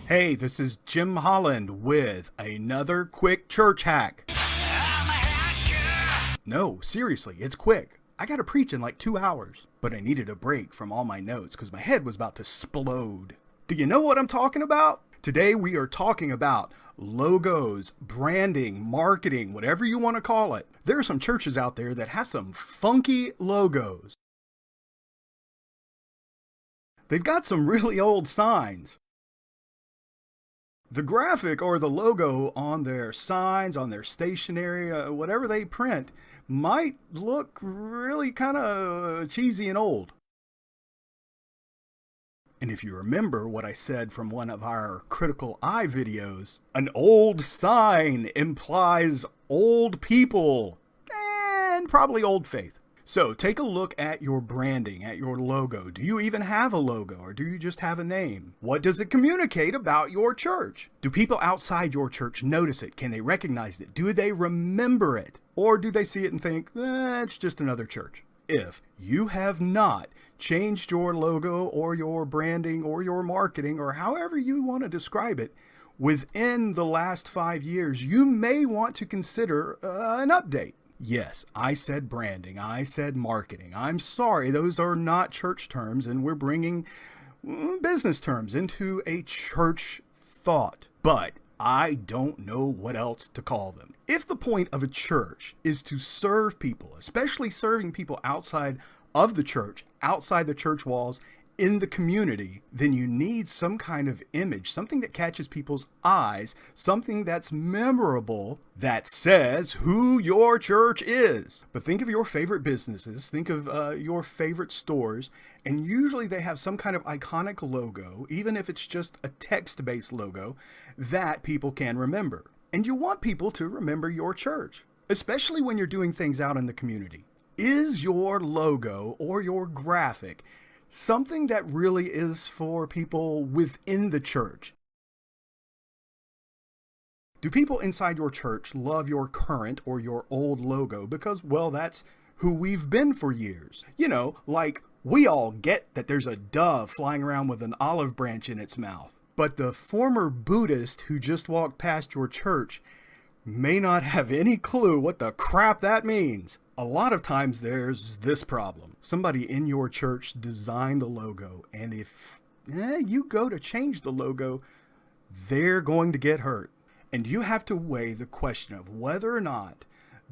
Hey, this is Jim Holland with another quick church hack. No, seriously, it's quick. I got to preach in like 2 hours, but I needed a break from all my notes because my head was about to explode. Do you know what I'm talking about? Today we are talking about logos, branding, marketing, whatever you want to call it. There are some churches out there that have some funky logos. They've got some really old signs. The graphic or the logo on their signs, on their stationery, whatever they print, might look really kind of cheesy and old. And if you remember what I said from one of our Critical Eye videos, an old sign implies old people and probably old faith. So take a look at your branding, at your logo. Do you even have a logo, or do you just have a name? What does it communicate about your church? Do people outside your church notice it? Can they recognize it? Do they remember it? Or do they see it and think, it's just another church? If you have not changed your logo or your branding or your marketing or however you want to describe it within the last 5 years, you may want to consider an update. Yes, I said branding, I said marketing. I'm sorry, those are not church terms, and we're bringing business terms into a church thought. But I don't know what else to call them. If the point of a church is to serve people, especially serving people outside of the church, outside the church walls, in the community, then you need some kind of image, something that catches people's eyes, something that's memorable, that says who your church is. But think of your favorite businesses, think of your favorite stores, and usually they have some kind of iconic logo, even if it's just a text-based logo, that people can remember. And you want people to remember your church, especially when you're doing things out in the community. Is your logo or your graphic something that really is for people within the church? Do people inside your church love your current or your old logo because, well, that's who we've been for years? You know, like we all get that there's a dove flying around with an olive branch in its mouth. But the former Buddhist who just walked past your church may not have any clue what the crap that means. A lot of times there's this problem. Somebody in your church designed the logo, and if you go to change the logo, they're going to get hurt. And you have to weigh the question of whether or not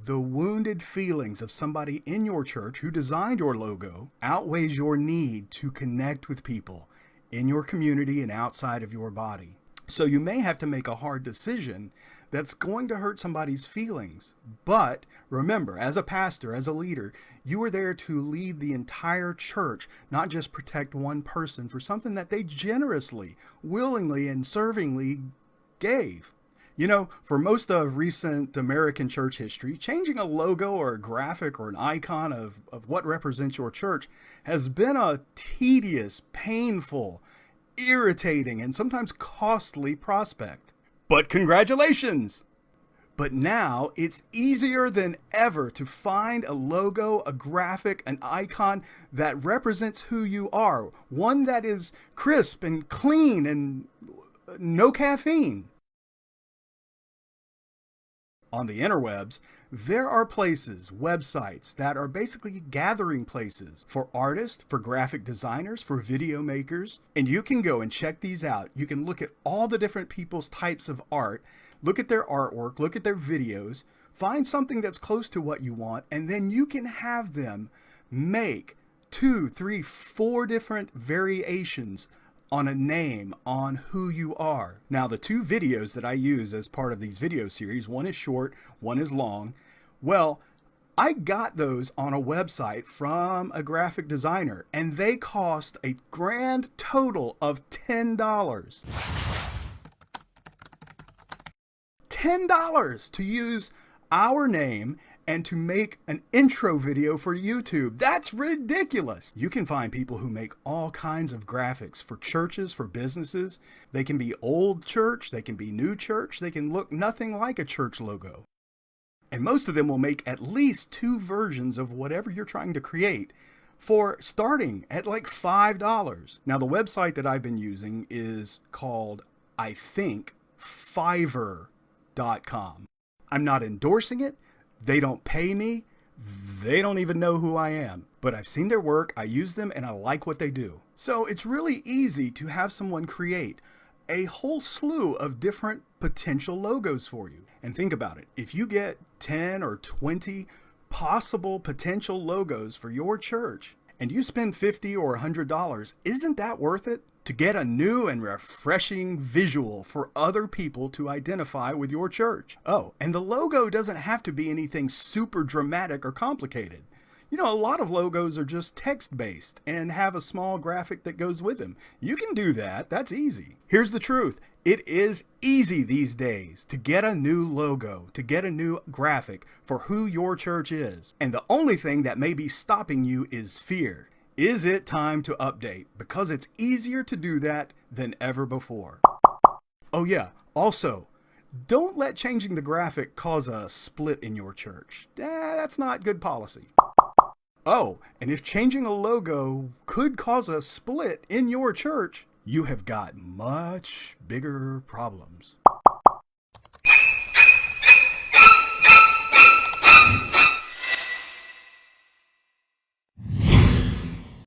the wounded feelings of somebody in your church who designed your logo outweighs your need to connect with people in your community and outside of your body. So you may have to make a hard decision that's going to hurt somebody's feelings. But remember, as a pastor, as a leader, you are there to lead the entire church, not just protect one person for something that they generously, willingly, and servingly gave. You know, for most of recent American church history, changing a logo or a graphic or an icon of what represents your church has been a tedious, painful, irritating, and sometimes costly prospect. But congratulations! But now it's easier than ever to find a logo, a graphic, an icon that represents who you are. One that is crisp and clean and no caffeine. On the interwebs, there are places, websites that are basically gathering places for artists, for graphic designers, for video makers. And you can go and check these out. You can look at all the different people's types of art, look at their artwork, look at their videos, find something that's close to what you want, and then you can have them make 2, 3, 4 different variations on a name, on who you are. Now, the 2 videos that I use as part of these video series, one is short, one is long. Well, I got those on a website from a graphic designer, and they cost a grand total of $10. $10 to use our name and to make an intro video for YouTube. That's ridiculous. You can find people who make all kinds of graphics for churches, for businesses. They can be old church, they can be new church, they can look nothing like a church logo. And most of them will make at least 2 versions of whatever you're trying to create for starting at like $5. Now, the website that I've been using is called I think Fiverr.com. I'm not endorsing it. They don't pay me. They don't even know who I am. But I've seen their work, I use them, and I like what they do. So it's really easy to have someone create a whole slew of different potential logos for you. And think about it. If you get 10 or 20 possible potential logos for your church, and you spend $50 or $100, isn't that worth it? To get a new and refreshing visual for other people to identify with your church. Oh, and the logo doesn't have to be anything super dramatic or complicated. You know, a lot of logos are just text-based and have a small graphic that goes with them. You can do that. That's easy. Here's the truth. It is easy these days to get a new logo, to get a new graphic for who your church is. And the only thing that may be stopping you is fear. Is it time to update? Because it's easier to do that than ever before. Oh yeah, also, don't let changing the graphic cause a split in your church. That's not good policy. Oh, and if changing a logo could cause a split in your church, you have got much bigger problems.